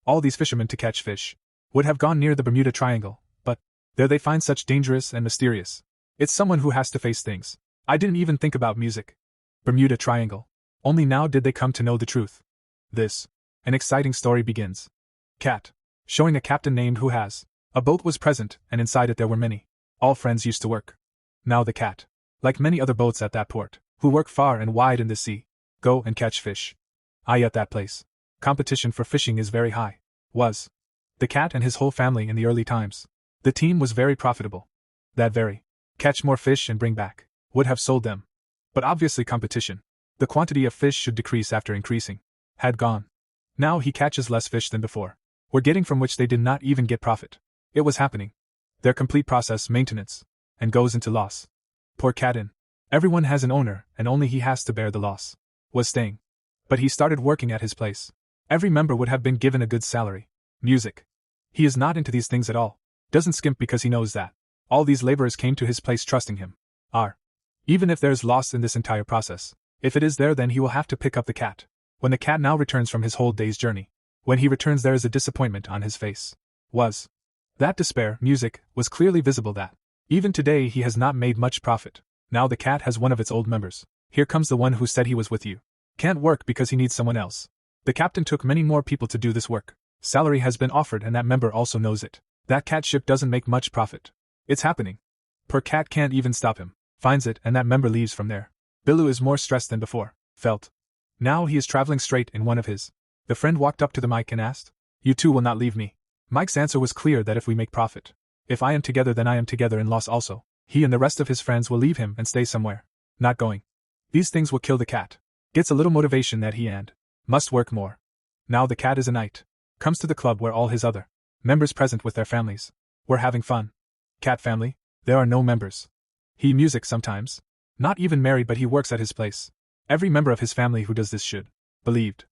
All these fishermen to catch fish would have gone near the Bermuda Triangle, but there they find such dangerous and mysterious. It's someone who has to face things. I didn't even think about music. Bermuda Triangle. Only now did they come to know the truth. An exciting story begins. Cat. Showing a captain named who has. A boat was present, and inside it there were many. All friends used to work. Now the cat, like many other boats at that port, who work far and wide in the sea, go and catch fish. At that place, competition for fishing is very high. Was the cat and his whole family in the early times. The team was very profitable. Catch more fish and bring back, would have sold them. But obviously competition, the quantity of fish should decrease after increasing, had gone. Now he catches less fish than before. Were getting from which they did not even get profit. It was happening. Their complete process maintenance, and goes into loss. Poor cat everyone has an owner, and only he has to bear the loss. Was staying. But he started working at his place. Every member would have been given a good salary. Music. He is not into these things at all. Doesn't skimp because he knows that all these laborers came to his place trusting him. Even if there's loss in this entire process, if it is there, then he will have to pick up the cat. When the cat now returns from his whole day's journey, when he returns there is a disappointment on his face. Was that despair. Music was clearly visible that even today he has not made much profit. Now the cat has one of its old members. Here comes the one who said he was with you. Can't work because he needs someone else. The captain took many more people to do this work. Salary has been offered and that member also knows it. That cat ship doesn't make much profit. It's happening. Poor cat can't even stop him. Finds it and that member leaves from there. Billu is more stressed than before. Felt. Now he is traveling straight in one of his. The friend walked up to the mic and asked, "You two will not leave me?" Mike's answer was clear that if we make profit, if I am together then I am together in loss also. He and the rest of his friends will leave him and stay somewhere. Not going. These things will kill the cat. Gets a little motivation that he and must work more. Now the cat is a knight. Comes to the club where all his other members present with their families. We're having fun. Cat family, there are no members. He music sometimes. Not even married but he works at his place. Every member of his family who does this should believed.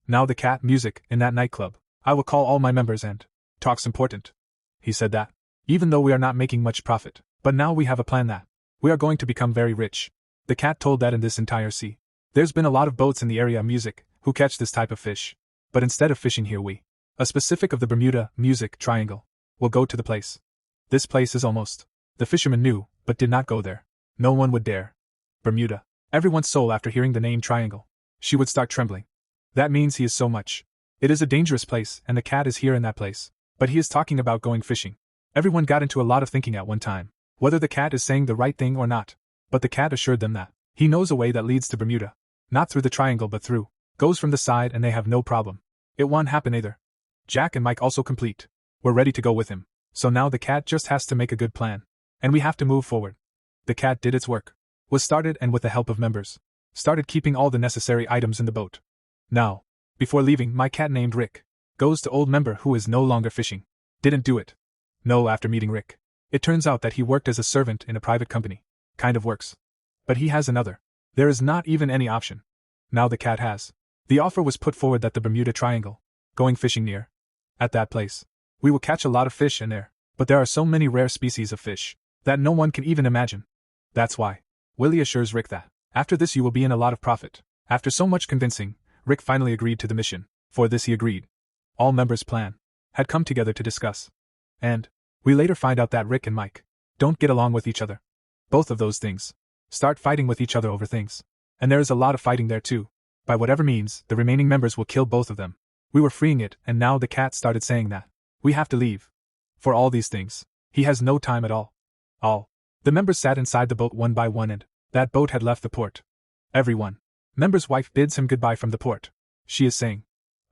Now the cat music in that nightclub. I will call all my members and talks important. He said that. Even though we are not making much profit, but now we have a plan that we are going to become very rich. The cat told that in this entire sea, there's been a lot of boats in the area music who catch this type of fish. But instead of fishing here we, a specific of the Bermuda music triangle, will go to the place. This place is almost. The fisherman knew, but did not go there. No one would dare. Bermuda. Everyone's soul after hearing the name triangle. She would start trembling. That means he is so much. It is a dangerous place and the cat is here in that place. But he is talking about going fishing. Everyone got into a lot of thinking at one time, whether the cat is saying the right thing or not. But the cat assured them that he knows a way that leads to Bermuda. Not through the triangle but through. Goes from the side and they have no problem. It won't happen either. Jack and Mike also complete. We're ready to go with him. So now the cat just has to make a good plan. And we have to move forward. The cat did its work. Was started and with the help of members. Started keeping all the necessary items in the boat. Now, before leaving, my cat named Rick goes to old member who is no longer fishing. Didn't do it. No, after meeting Rick. It turns out that he worked as a servant in a private company. Kind of works. But he has another. There is not even any option. Now the cat has. The offer was put forward that the Bermuda Triangle. Going fishing near. At that place. We will catch a lot of fish in there. But there are so many rare species of fish that no one can even imagine. That's why. Willie assures Rick that after this you will be in a lot of profit. After so much convincing, Rick finally agreed to the mission. For this he agreed. All members' plan had come together to discuss. And we later find out that Rick and Mike don't get along with each other. Both of those things start fighting with each other over things. And there is a lot of fighting there too. By whatever means, the remaining members will kill both of them. We were freeing it and now the cat started saying that we have to leave. For all these things, he has no time at all. The members sat inside the boat one by one and that boat had left the port. Everyone. Member's wife bids him goodbye from the port. She is saying.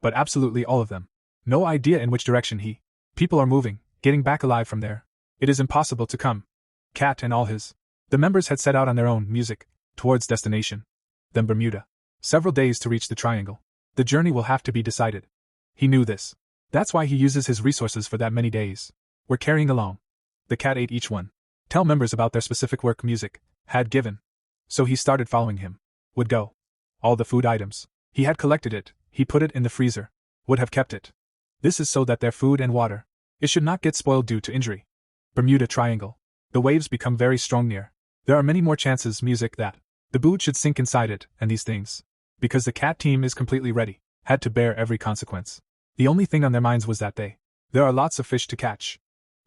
But absolutely all of them. No idea in which direction he. People are moving, getting back alive from there. It is impossible to come. Cat and all his. The members had set out on their own music, towards destination. Then Bermuda. Several days to reach the triangle. The journey will have to be decided. He knew this. That's why he uses his resources for that many days. We're carrying along. The cat ate each one. Tell members about their specific work music had given. So he started following him. Would go. All the food items. He had collected it, he put it in the freezer. Would have kept it. This is so that their food and water. It should not get spoiled due to injury. Bermuda Triangle. The waves become very strong near. There are many more chances music that the boot should sink inside it, and these things. Because the cat team is completely ready. Had to bear every consequence. The only thing on their minds was that there are lots of fish to catch.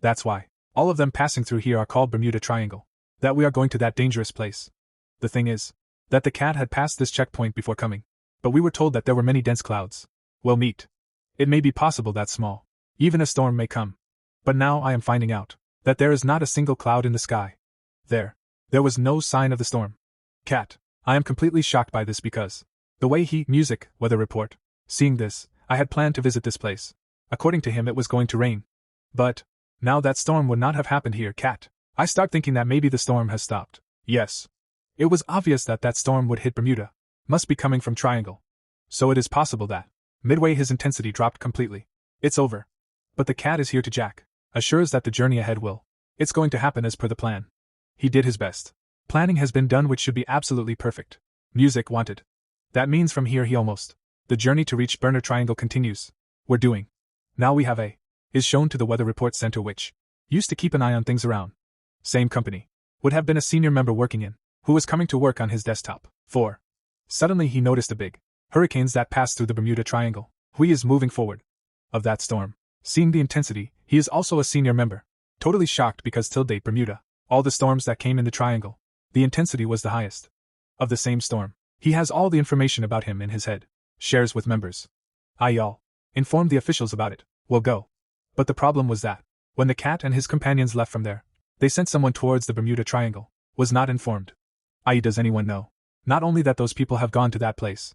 That's why all of them passing through here are called Bermuda Triangle. That we are going to that dangerous place. The thing is that the cat had passed this checkpoint before coming, but we were told that there were many dense clouds. Well, it may be possible that small, even a storm may come. But now I am finding out that there is not a single cloud in the sky. There was no sign of the storm. Cat, I am completely shocked by this because the way weather report. Seeing this, I had planned to visit this place. According to him, it was going to rain. But now that storm would not have happened here, Cat. I start thinking that maybe the storm has stopped. Yes. It was obvious that storm would hit Bermuda. Must be coming from Triangle. So it is possible that midway his intensity dropped completely. It's over. But the cat is here to Jack. Assures that the journey ahead it's going to happen as per the plan. He did his best. Planning has been done, which should be absolutely perfect. Music wanted. That means from here the journey to reach Bermuda Triangle continues. We're doing. Now we have is shown to the weather report center, which used to keep an eye on things around. Same company. Would have been a senior member working in, who was coming to work on his desktop. 4. Suddenly he noticed a big hurricanes that passed through the Bermuda Triangle. He is moving forward. Of that storm. Seeing the intensity, he is also a senior member. Totally shocked because till date Bermuda, all the storms that came in the triangle, the intensity was the highest. Of the same storm. He has all the information about him in his head. Shares with members. Y'all informed the officials about it. We'll go. But the problem was that when the cat and his companions left from there, they sent someone towards the Bermuda Triangle. Was not informed. Does anyone know? Not only that those people have gone to that place.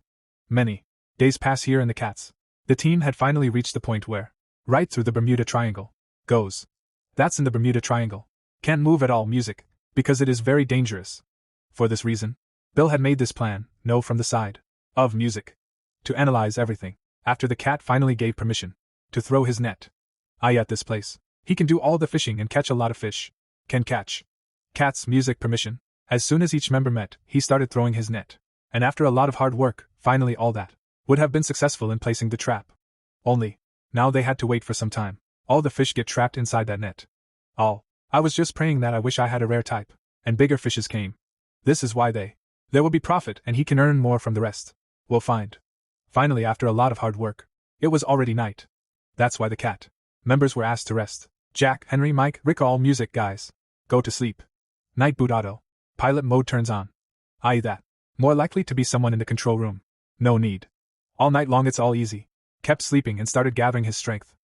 Many days pass here and the team had finally reached the point where, right through the Bermuda Triangle, goes. That's in the Bermuda Triangle. Can't move at all, music, because it is very dangerous. For this reason, Bill had made this plan, from the side of music, to analyze everything, after the cat finally gave permission to throw his net. At this place, he can do all the fishing and catch a lot of fish. Can catch. Cat's music permission. As soon as each member met, he started throwing his net. And after a lot of hard work, finally all that would have been successful in placing the trap. Only, now they had to wait for some time. All the fish get trapped inside that net. I was just praying that I wish I had a rare type, and bigger fishes came. This is why there will be profit and he can earn more from the rest. We'll find. Finally, after a lot of hard work, it was already night. That's why the cat members were asked to rest. Jack, Henry, Mike, Rick, all music guys. Go to sleep. Night boot auto. Pilot mode turns on. That. More likely to be someone in the control room. No need. All night long it's all easy. Kept sleeping and started gathering his strength.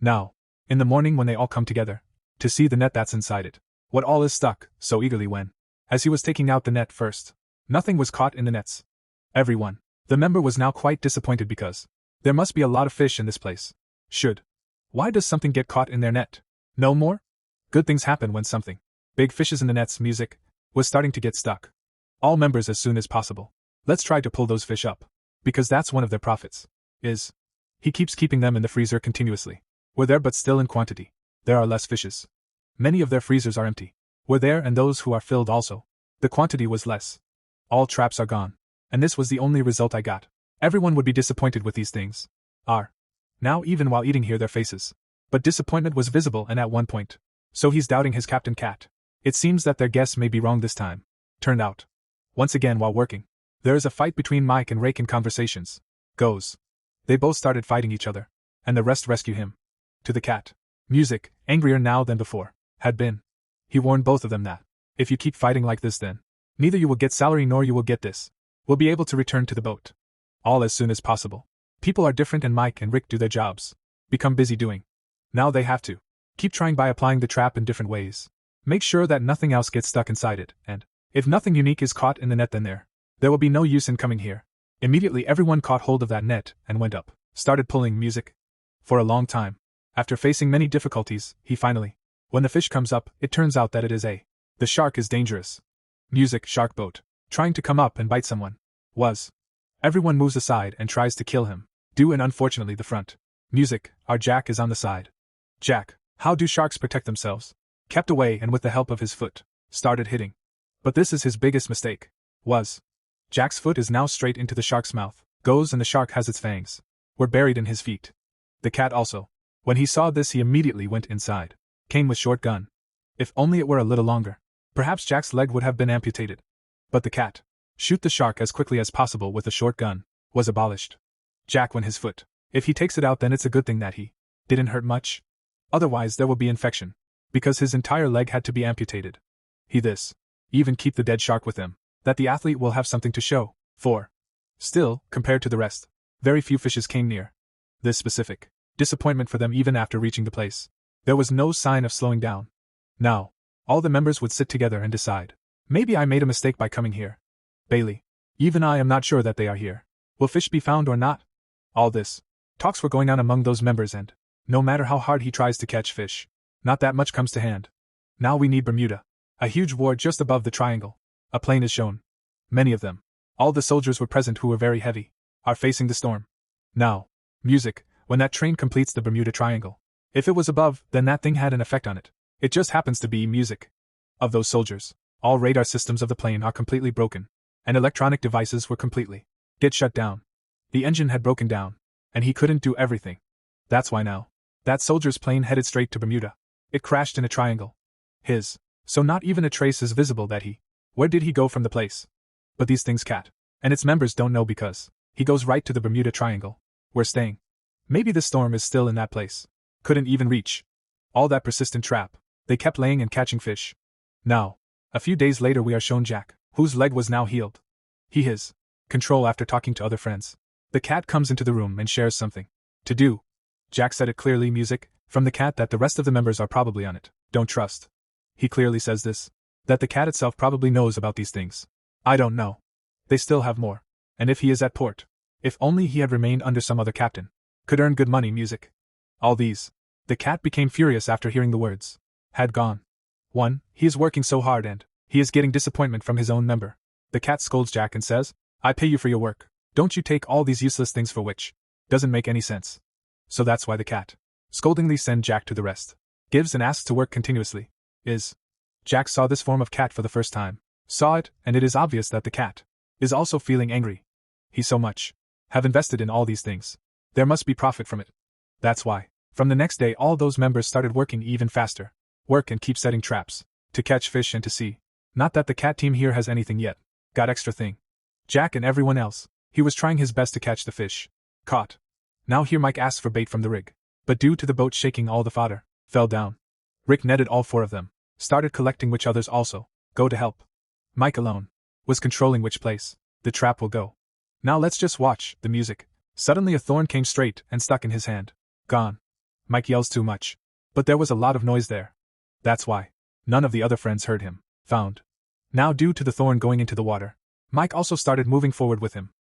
Now, in the morning when they all come together, to see the net that's inside it. What all is stuck, so eagerly when, as he was taking out the net first, nothing was caught in the nets. Everyone, the member was now quite disappointed because there must be a lot of fish in this place. Why does something get caught in their net? No more? Good things happen when something big fishes in the nets. Music was starting to get stuck. All members as soon as possible. Let's try to pull those fish up. Because that's one of their profits. He keeps keeping them in the freezer continuously. We're there but still in quantity. There are less fishes. Many of their freezers are empty. We're there and those who are filled also. The quantity was less. All traps are gone. And this was the only result I got. Everyone would be disappointed with these things. Now even while eating here their faces. But disappointment was visible and at one point. So he's doubting his Captain Cat. It seems that their guess may be wrong this time. Turned out. Once again while working. There is a fight between Mike and Rake in conversations. Goes. They both started fighting each other. And the rest rescue him. To the cat. Music, angrier now than before, had been. He warned both of them that, if you keep fighting like this then, neither you will get salary nor you will get this. Will be able to return to the boat. All as soon as possible. People are different and Mike and Rick do their jobs. Become busy doing. Now they have to. Keep trying by applying the trap in different ways. Make sure that nothing else gets stuck inside it, and, if nothing unique is caught in the net then there will be no use in coming here. Immediately everyone caught hold of that net and went up. Started pulling music. For a long time. After facing many difficulties, he finally, when the fish comes up, it turns out that it is the shark is dangerous. Music, shark boat, trying to come up and bite someone. Everyone moves aside and tries to kill him. And unfortunately the front. Music, our Jack is on the side. Jack, how do sharks protect themselves? Kept away and with the help of his foot, started hitting. But this is his biggest mistake. Jack's foot is now straight into the shark's mouth. Goes and the shark has its fangs. Were buried in his feet. The cat also. When he saw this he immediately went inside. Came with short gun. If only it were a little longer. Perhaps Jack's leg would have been amputated. But the cat, shoot the shark as quickly as possible with a short gun, was abolished. Jack when his foot If he takes it out, then it's a good thing that he didn't hurt much. Otherwise there will be infection. Because his entire leg had to be amputated. Even keep the dead shark with him, that the athlete will have something to show for. Still, compared to the rest, very few fishes came near. This specific disappointment for them even after reaching the place. There was no sign of slowing down. Now, all the members would sit together and decide. Maybe I made a mistake by coming here. Bailey. Even I am not sure that they are here. Will fish be found or not? All this. Talks were going on among those members, and no matter how hard he tries to catch fish, not that much comes to hand. Now we need Bermuda. A huge ward just above the triangle. A plane is shown. Many of them. All the soldiers were present who were very heavy. Are facing the storm. Now. Music, when that train completes the Bermuda Triangle. If it was above, then that thing had an effect on it. It just happens to be music. Of those soldiers, all radar systems of the plane are completely broken. And electronic devices were completely get shut down. The engine had broken down. And he couldn't do everything. That's why now. That soldier's plane headed straight to Bermuda. It crashed in a triangle. So not even a trace is visible that he. Where did he go from the place? But these things Cat and its members don't know because he goes right to the Bermuda Triangle. We're staying. Maybe the storm is still in that place. Couldn't even reach. All that persistent trap. They kept laying and catching fish. Now, a few days later we are shown Jack, whose leg was now healed. He has control after talking to other friends. The cat comes into the room and shares something to do. Jack said it clearly, music, from the cat, that the rest of the members are probably on it. Don't trust. He clearly says this. That the cat itself probably knows about these things. I don't know. They still have more. And if he is at port. If only he had remained under some other captain. Could earn good money, music. All these. The cat became furious after hearing the words. Had gone. 1. He is working so hard and he is getting disappointment from his own member. The cat scolds Jack and says, I pay you for your work. Don't you take all these useless things for which doesn't make any sense. So that's why the cat scoldingly send Jack to the rest. Gives and asks to work continuously. Jack saw this form of cat for the first time. Saw it, and it is obvious that the cat is also feeling angry. He so much have invested in all these things. There must be profit from it. That's why, from the next day, all those members started working even faster. Work and keep setting traps to catch fish and to see. Not that the cat team here has anything yet. Got extra thing. Jack and everyone else, he was trying his best to catch the fish. Caught. Now here Mike asks for bait from the rig. But due to the boat shaking, all the fodder fell down. Rick netted all 4 of them. Started collecting which others also go to help. Mike alone was controlling which place the trap will go. Now let's just watch the music. Suddenly a thorn came straight and stuck in his hand. Gone. Mike yells too much. But there was a lot of noise there. That's why none of the other friends heard him. Found. Now due to the thorn going into the water, Mike also started moving forward with him.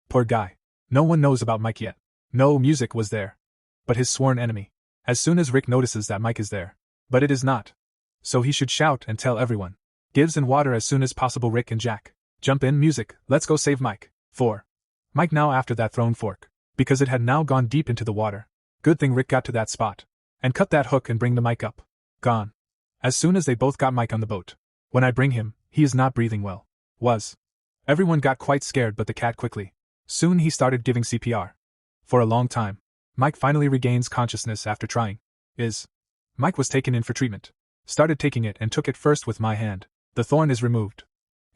Poor guy. No one knows about Mike yet. No music was there. But his sworn enemy. As soon as Rick notices that Mike is there. But it is not. So he should shout and tell everyone. Gives and water as soon as possible. Rick and Jack jump in, music, let's go save Mike. 4. Mike now after that thrown fork. Because it had now gone deep into the water. Good thing Rick got to that spot. And cut that hook and bring the Mike up. Gone. As soon as they both got Mike on the boat. When I bring him, he is not breathing well. Everyone got quite scared, but the cat quickly. Soon he started giving CPR. For a long time. Mike finally regains consciousness after trying. Mike was taken in for treatment. Started taking it and took it first with my hand. The thorn is removed.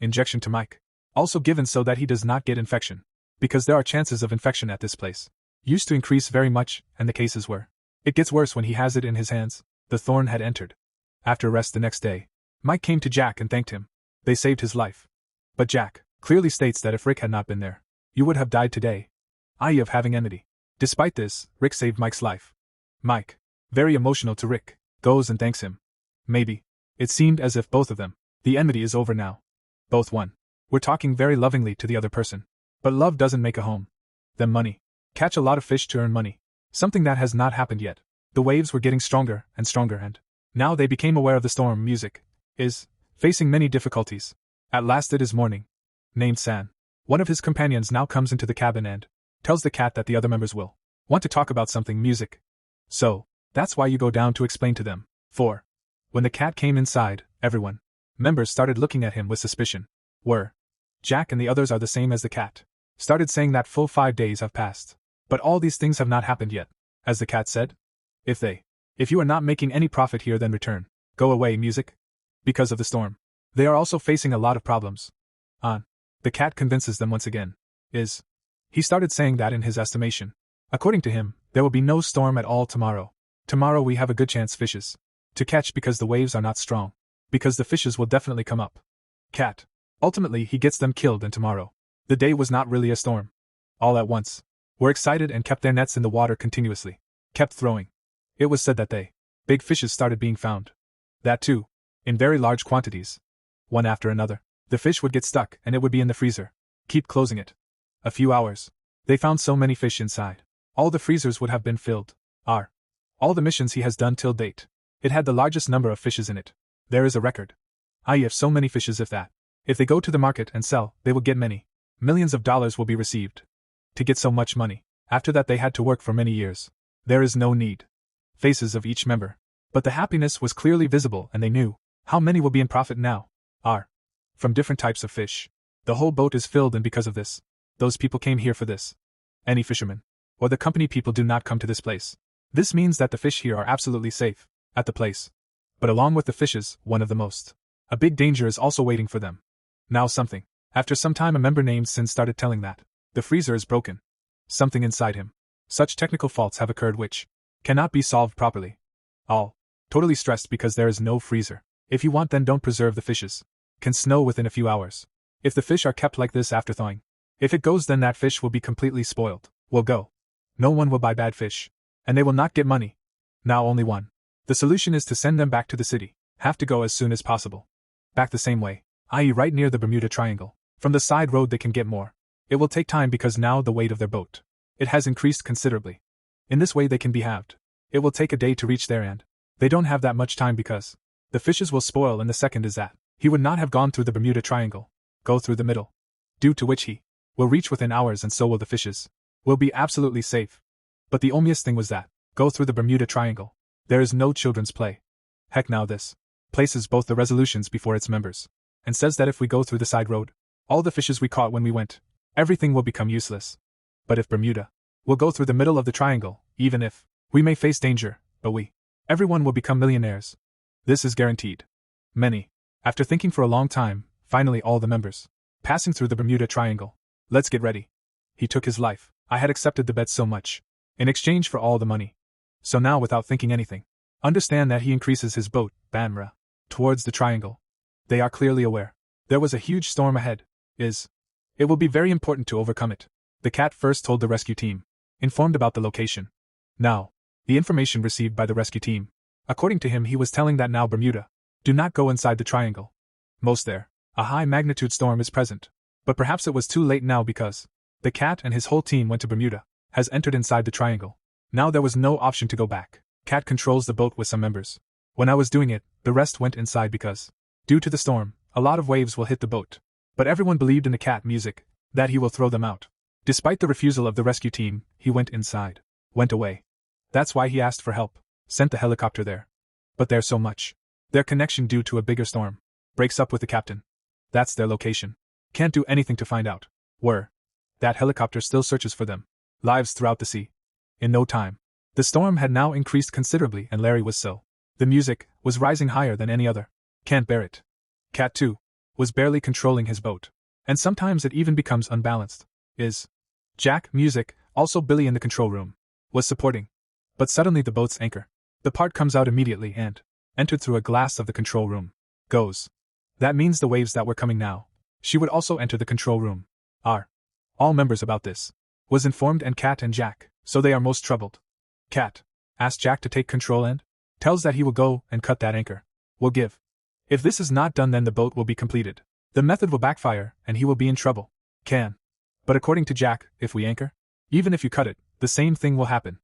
Injection to Mike. Also given so that he does not get infection. Because there are chances of infection at this place. Used to increase very much, and the cases were. It gets worse when he has it in his hands. The thorn had entered. After rest the next day, Mike came to Jack and thanked him. They saved his life. But Jack clearly states that if Rick had not been there, you would have died today. I.e. of having enmity. Despite this, Rick saved Mike's life. Mike, very emotional to Rick, goes and thanks him. Maybe. It seemed as if both of them. The enmity is over now. Both won. We're talking very lovingly to the other person. But love doesn't make a home. Them money. Catch a lot of fish to earn money. Something that has not happened yet. The waves were getting stronger and stronger, and now they became aware of the storm. Music is facing many difficulties. At last it is morning. Named San. One of his companions now comes into the cabin and tells the cat that the other members will want to talk about something. Music. So, that's why you go down to explain to them. 4. When the cat came inside, everyone. Members started looking at him with suspicion. Jack and the others are the same as the cat. Started saying that full 5 days have passed. But all these things have not happened yet. As the cat said. If you are not making any profit here, then return. Go away, music. Because of the storm. They are also facing a lot of problems. The cat convinces them once again. He started saying that in his estimation. According to him, there will be no storm at all tomorrow. Tomorrow we have a good chance fishes to catch because the waves are not strong. Because the fishes will definitely come up. Cat. Ultimately he gets them killed and tomorrow. The day was not really a storm. All at once. Were excited and kept their nets in the water continuously. Kept throwing. It was said that big fishes started being found. That too. In very large quantities. One after another. The fish would get stuck and it would be in the freezer. Keep closing it. A few hours. They found so many fish inside. All the freezers would have been filled. All the missions he has done till date. It had the largest number of fishes in it. There is a record. I.e. if so many fishes if they go to the market and sell, they will get many. Millions of dollars will be received. To get so much money. After that they had to work for many years. There is no need. Faces of each member. But the happiness was clearly visible and they knew how many will be in profit now. From different types of fish. The whole boat is filled and because of this. Those people came here for this. Any fishermen. Or the company people do not come to this place. This means that the fish here are absolutely safe. At the place. But along with the fishes, one of the most. A big danger is also waiting for them. Now something. After some time a member named Sin started telling that the freezer is broken. Something inside him. Such technical faults have occurred which cannot be solved properly. All. Totally stressed because there is no freezer. If you want then don't preserve the fishes. Can snow within a few hours. If the fish are kept like this after thawing. If it goes then that fish will be completely spoiled. Will go. No one will buy bad fish. And they will not get money. Now only one. The solution is to send them back to the city. Have to go as soon as possible. Back the same way. I.e. right near the Bermuda Triangle. From the side road they can get more. It will take time because now the weight of their boat. It has increased considerably. In this way they can be halved. It will take a day to reach there and they don't have that much time because the fishes will spoil and the second is that he would not have gone through the Bermuda Triangle. Go through the middle. Due to which he will reach within hours and so will the fishes. Will be absolutely safe. But the onlyest thing was that go through the Bermuda Triangle. There is no children's play. Heck now this places both the resolutions before its members. And says that if we go through the side road, all the fishes we caught when we went, everything will become useless. But if Bermuda will go through the middle of the triangle, even if we may face danger, but everyone will become millionaires. This is guaranteed. Many. After thinking for a long time, finally all the members passing through the Bermuda Triangle. Let's get ready. He took his life. I had accepted the bet so much. In exchange for all the money. So now without thinking anything. Understand that he increases his boat, Bamra, towards the triangle. They are clearly aware. There was a huge storm ahead. It will be very important to overcome it. The cat first told the rescue team. Informed about the location. Now, the information received by the rescue team. According to him he was telling that now Bermuda. Do not go inside the triangle. Most there. A high magnitude storm is present. But perhaps it was too late now because the cat and his whole team went to Bermuda. Has entered inside the triangle. Now there was no option to go back. Cat controls the boat with some members. When I was doing it, the rest went inside because due to the storm, a lot of waves will hit the boat. But everyone believed in the cat music, that he will throw them out. Despite the refusal of the rescue team, he went inside. Went away. That's why he asked for help. Sent the helicopter there. But there's so much. Their connection due to a bigger storm. Breaks up with the captain. That's their location. Can't do anything to find out. That helicopter still searches for them. Lives throughout the sea. In no time. The storm had now increased considerably and Larry was so. The music was rising higher than any other. Can't bear it. Cat too. Was barely controlling his boat. And sometimes it even becomes unbalanced. Jack, music, also Billy in the control room. Was supporting. But suddenly the boat's anchor. The part comes out immediately and entered through a glass of the control room. Goes. That means the waves that were coming now. She would also enter the control room. All members about this. Was informed and Cat and Jack, so they are most troubled. Cat asks Jack to take control and tells that he will go and cut that anchor. Will give. If this is not done then the boat will be completed. The method will backfire and he will be in trouble. But according to Jack, if we anchor, even if you cut it, the same thing will happen.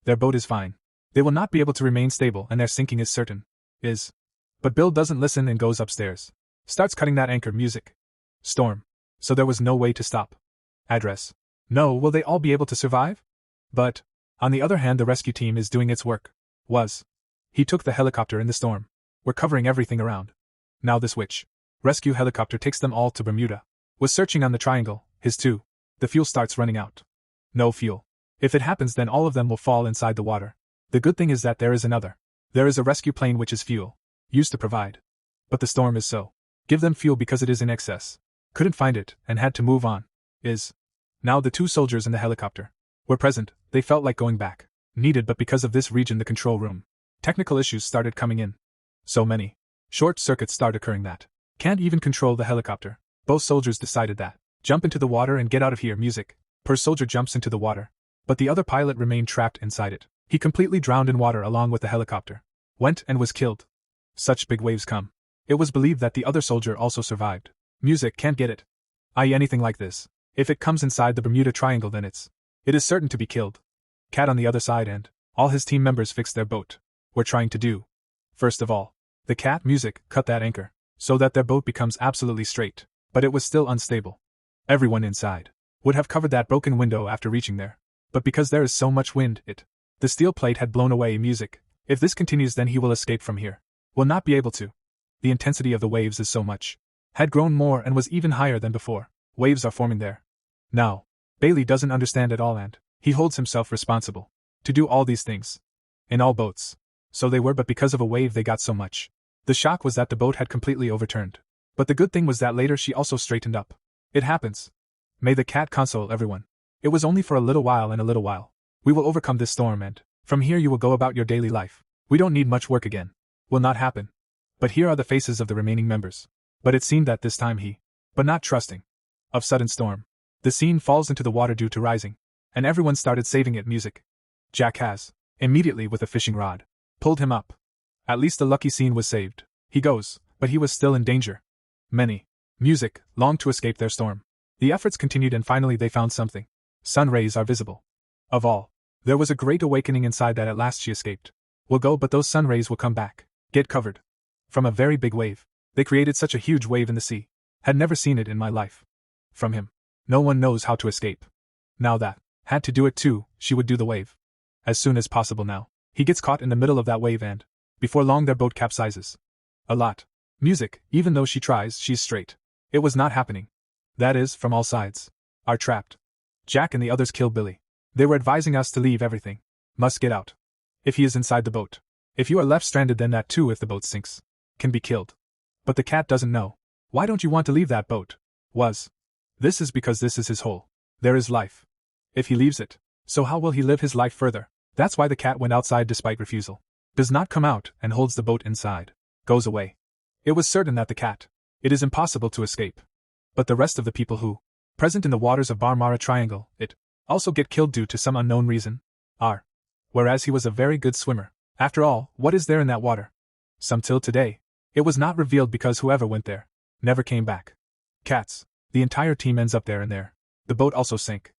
Their boat is fine. They will not be able to remain stable and their sinking is certain. But Bill doesn't listen and goes upstairs. Starts cutting that anchor music. Storm. So there was no way to stop. Address. No, will they all be able to survive? But, on the other hand the rescue team is doing its work. He took the helicopter in the storm. We're covering everything around. Now this rescue helicopter takes them all to Bermuda. Was searching on the triangle, his too. The fuel starts running out. No fuel. If it happens then all of them will fall inside the water. The good thing is that there is another. There is a rescue plane which is fuel. Used to provide. But the storm is so. Give them fuel because it is in excess. Couldn't find it and had to move on. Now the two soldiers in the helicopter. were present, they felt like going back. Needed, but because of this region, the control room. Technical issues started coming in. So many. Short circuits start occurring that can't even control the helicopter. Both soldiers decided that. Jump into the water and get out of here. Music. Per soldier jumps into the water. But the other pilot remained trapped inside it. He completely drowned in water along with the helicopter. Went and was killed. Such big waves come. It was believed that the other soldier also survived. Music can't get it. Anything like this. If it comes inside the Bermuda Triangle, then it is certain to be killed. Cat on the other side and all his team members fixed their boat. Were trying to do. First of all, the cat music cut that anchor, so that their boat becomes absolutely straight, but it was still unstable. Everyone inside would have covered that broken window after reaching there. But because there is so much wind, the steel plate had blown away. Music. If this continues, then he will escape from here. Will not be able to. The intensity of the waves is so much. Had grown more and was even higher than before. Waves are forming there. Now, Bailey doesn't understand at all and he holds himself responsible to do all these things. In all boats. So they were, but because of a wave they got so much. The shock was that the boat had completely overturned. But the good thing was that later she also straightened up. It happens. May the cat console everyone. It was only for a little while and a little while. We will overcome this storm and from here you will go about your daily life. We don't need much work again. Will not happen. But here are the faces of the remaining members. But it seemed that this time but not trusting. Of sudden storm. The scene falls into the water due to rising. And everyone started saving it. Music. Jack has, immediately with a fishing rod, pulled him up. At least the lucky scene was saved. He goes, but he was still in danger. Many. Music longed to escape their storm. The efforts continued and finally they found something. Sun rays are visible. Of all. There was a great awakening inside that at last she escaped. Will go, but those sun rays will come back. Get covered. From a very big wave. They created such a huge wave in the sea. Had never seen it in my life. From him. No one knows how to escape. Now that. Had to do it too, she would do the wave. As soon as possible now. He gets caught in the middle of that wave and before long their boat capsizes. A lot. Music, even though she tries, she's straight. It was not happening. That is, from all sides. Are trapped. Jack and the others kill Billy. They were advising us to leave everything. Must get out. If he is inside the boat. If you are left stranded, then that too, if the boat sinks, can be killed. But the cat doesn't know. Why don't you want to leave that boat? This is because this is his hole. There is life. If he leaves it, so how will he live his life further? That's why the cat went outside despite refusal. Does not come out and holds the boat inside. Goes away. It was certain that the cat. It is impossible to escape. But the rest of the people who, present in the waters of BarqMeow Triangle, also get killed due to some unknown reason. Whereas he was a very good swimmer. After all, what is there in that water? Some till today. It was not revealed because whoever went there never came back. Cats. The entire team ends up there and there. The boat also sank.